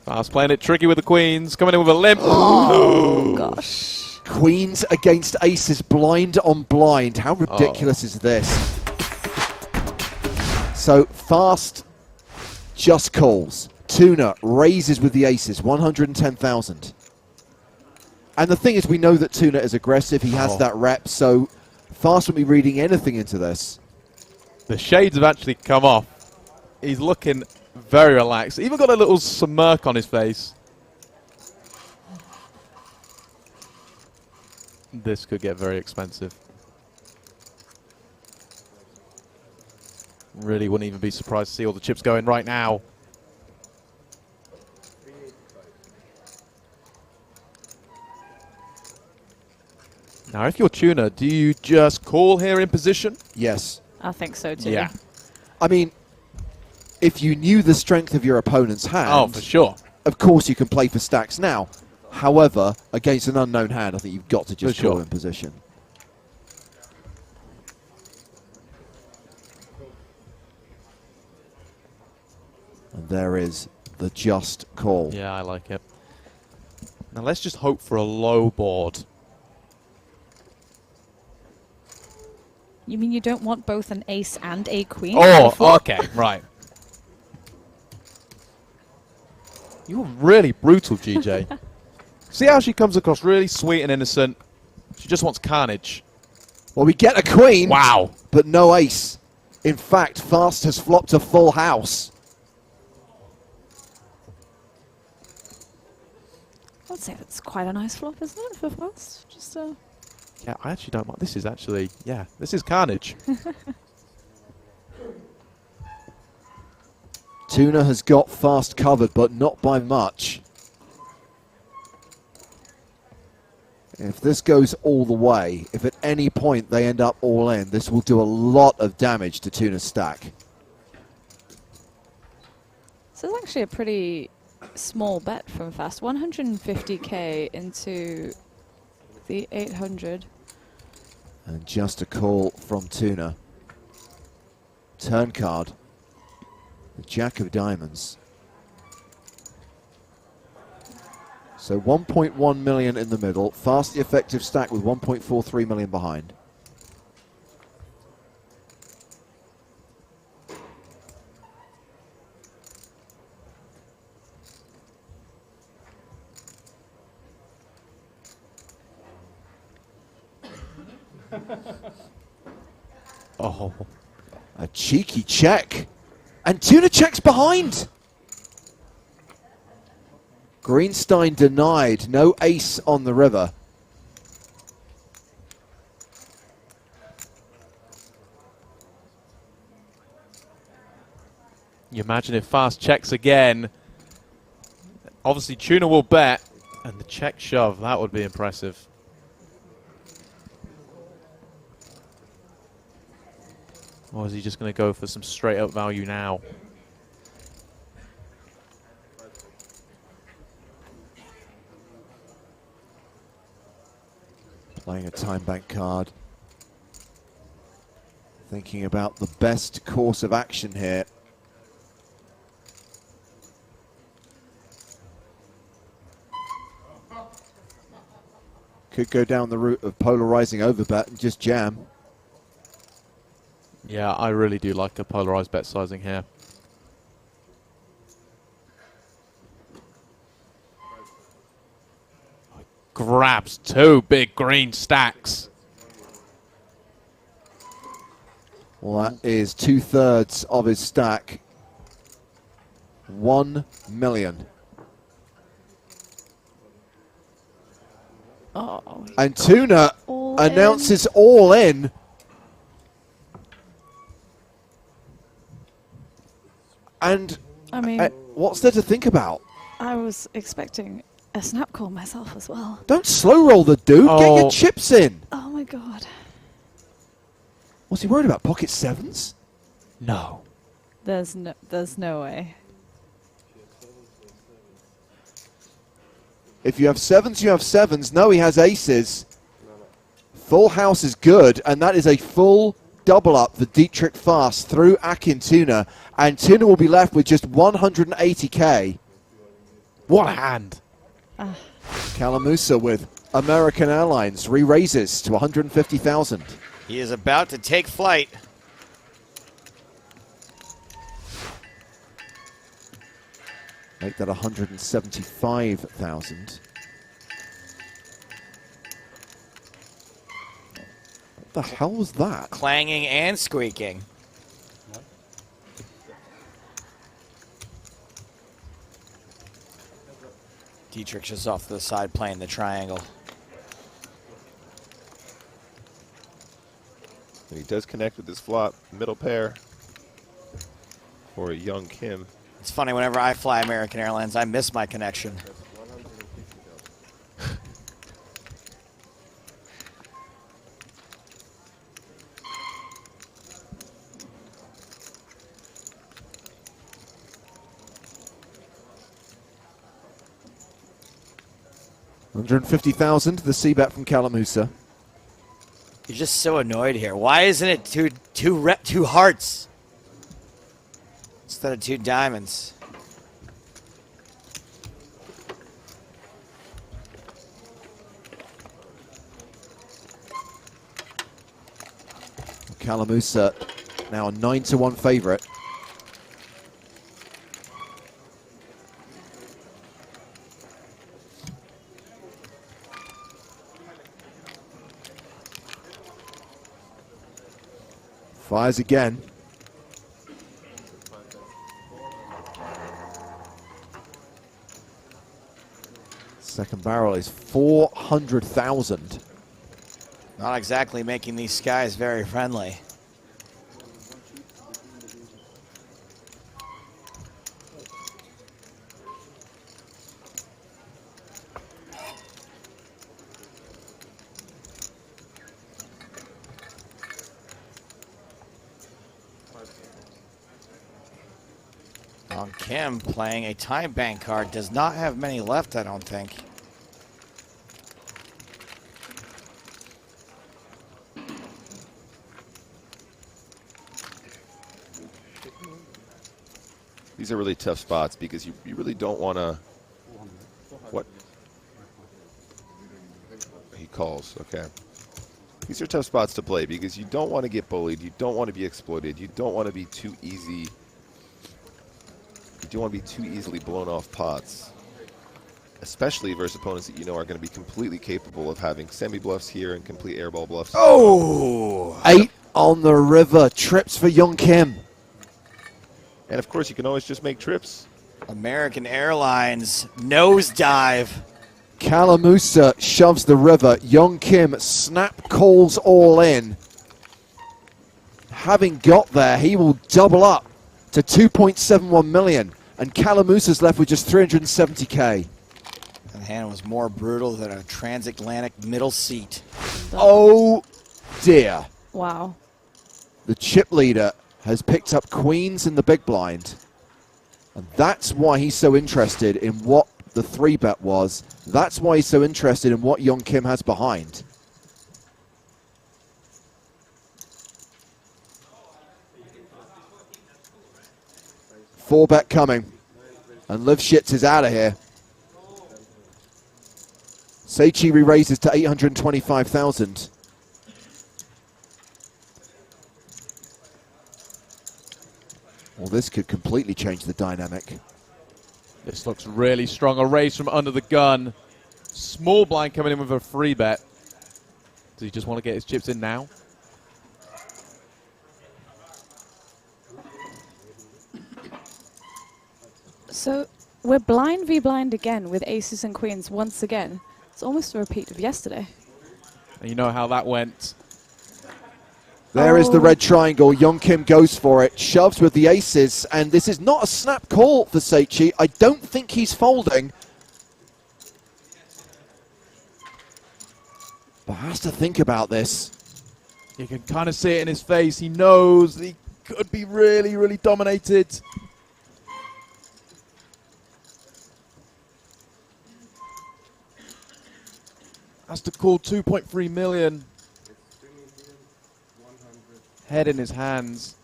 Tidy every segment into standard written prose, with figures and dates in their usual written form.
Fast playing it tricky with the queens, coming in with a limp. Oh, gosh. Queens against aces, blind on blind. How ridiculous is this? So Fast just calls. Tuna raises with the aces, 110,000. And the thing is, we know that Tuna is aggressive. He has that rep, so Fast won't be reading anything into this. The shades have actually come off. He's looking very relaxed. Even got a little smirk on his face. This could get very expensive. Really wouldn't even be surprised to see all the chips going right now. Now, if you're Tuna, do you just call here in position? Yes. I think so, too. Yeah. I mean, if you knew the strength of your opponent's hand, Oh, for sure. of course you can play for stacks now. However, against an unknown hand, I think you've got to just For sure. call in position. And there is the just call. Yeah, I like it. Now, let's just hope for a low board. You mean you don't want both an ace and a queen? Oh, okay, right. You're really brutal, GJ. See how she comes across really sweet and innocent? She just wants carnage. Well, we get a queen. Wow. But no ace. In fact, Fast has flopped a full house. I'd say that's quite a nice flop, isn't it, for Fast? Just Yeah, I actually don't mind. This is actually, yeah, this is carnage. Tuna has got Fast covered, but not by much. If this goes all the way, if at any point they end up all in, this will do a lot of damage to Tuna's stack. So it's actually a pretty small bet from Fast. 150k into the 800. And just a call from Tuna. Turn card. The Jack of Diamonds. So 1.1 million in the middle. Fast the effective stack with 1.43 million behind. Oh. A cheeky check. And Tuna checks behind. Greenstein denied. No ace on the river. You imagine if Fast checks again. Obviously, Tuna will bet. And the check shove, that would be impressive. Or is he just going to go for some straight up value now? Playing a time bank card. Thinking about the best course of action here. Could go down the route of polarizing overbet and just jam. Yeah, I really do like a polarized bet sizing here. Grabs two big green stacks. Well, that is 2/3 of his stack. 1 million. Oh. And Tuna All announces all in. And I mean, what's there to think about? I was expecting a snap call myself as well. Don't slow roll the dude. Get your chips in. Oh my god. Was he worried about pocket sevens? No. There's no way. If you have sevens, you have sevens. No, he has aces. Full house is good, and that is a full double up for Dietrich Fast through Akin Tuna, and Tuna will be left with just 180k. What a hand. Calamusa with American Airlines re-raises to 150,000. He is about to take flight. Make that 175,000. What the hell was that? Clanging and squeaking. Dietrich's just off to the side playing the triangle. And he does connect with this flop, middle pair for young Kim. It's funny, whenever I fly American Airlines, I miss my connection. $150,000, the C-bet from Calamusa. You're just so annoyed here. Why isn't it two hearts instead of 2 diamonds? Calamusa now a 9-1 favorite. Fires again. Second barrel is 400,000. Not exactly making these skies very friendly. Kim playing a time bank card. Does not have many left, I don't think. These are really tough spots because you really don't want to. What? He calls, okay. These are tough spots to play because you don't want to get bullied. You don't want to be exploited. You don't want to be too easy. You don't want to be too easily blown off pots, especially versus opponents that you know are going to be completely capable of having semi-bluffs here and complete airball bluffs. Oh! 8 on the river. Trips for Young Kim. And, of course, you can always just make trips. American Airlines nosedive. Calamusa shoves the river. Young Kim snap calls all in. Having got there, he will double up to 2.71 million. And Calamusa's left with just 370K. The hand was more brutal than a transatlantic middle seat. Oh, dear. Wow. The chip leader has picked up queens in the big blind. And that's why he's so interested in what the 3-bet was. That's why he's so interested in what Young Kim has behind. Four bet coming. And Liv Shits is out of here. Seichi re-raises to 825,000. Well, this could completely change the dynamic. This looks really strong. A raise from under the gun. Small blind coming in with a 3-bet. Does he just want to get his chips in now? So we're blind v blind again with aces and queens once again. It's almost a repeat of yesterday. And you know how that went. There is the red triangle. Young Kim goes for it, shoves with the aces, and this is not a snap call for Seichi. I don't think he's folding. But has to think about this. You can kind of see it in his face. He knows he could be really, really dominated. Has to call 2.3 million. Head in his hands.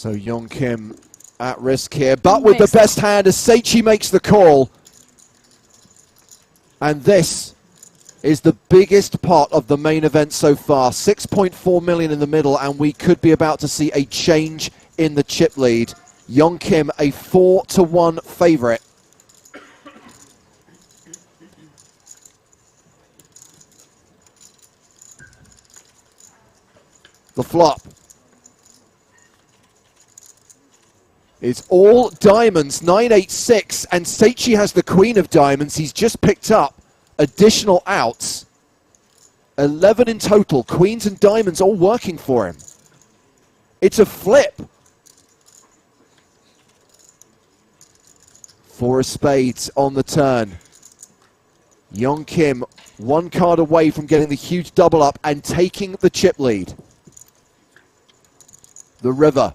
So Young Kim at risk here, but with the best hand as Seichi makes the call. And this is the biggest pot of the main event so far. 6.4 million in the middle, and we could be about to see a change in the chip lead. Young Kim, a 4-1 favorite. The flop is all diamonds, 9-8-6, and Seichi has the queen of diamonds. He's just picked up additional outs. 11 in total, queens and diamonds all working for him. It's a flip. 4 of spades on the turn. Young Kim, 1 card away from getting the huge double up and taking the chip lead. The river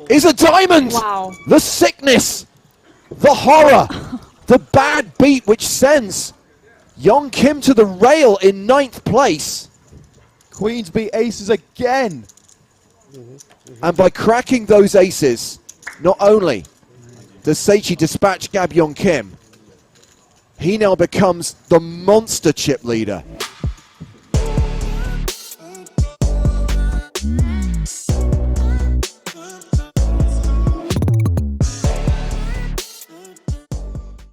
is a diamond. Wow. The sickness, the horror, the bad beat which sends Young Kim to the rail in 9th place. Queens beat aces again. And by cracking those aces, not only does Seichi dispatch Gab Young Kim, he now becomes the monster chip leader.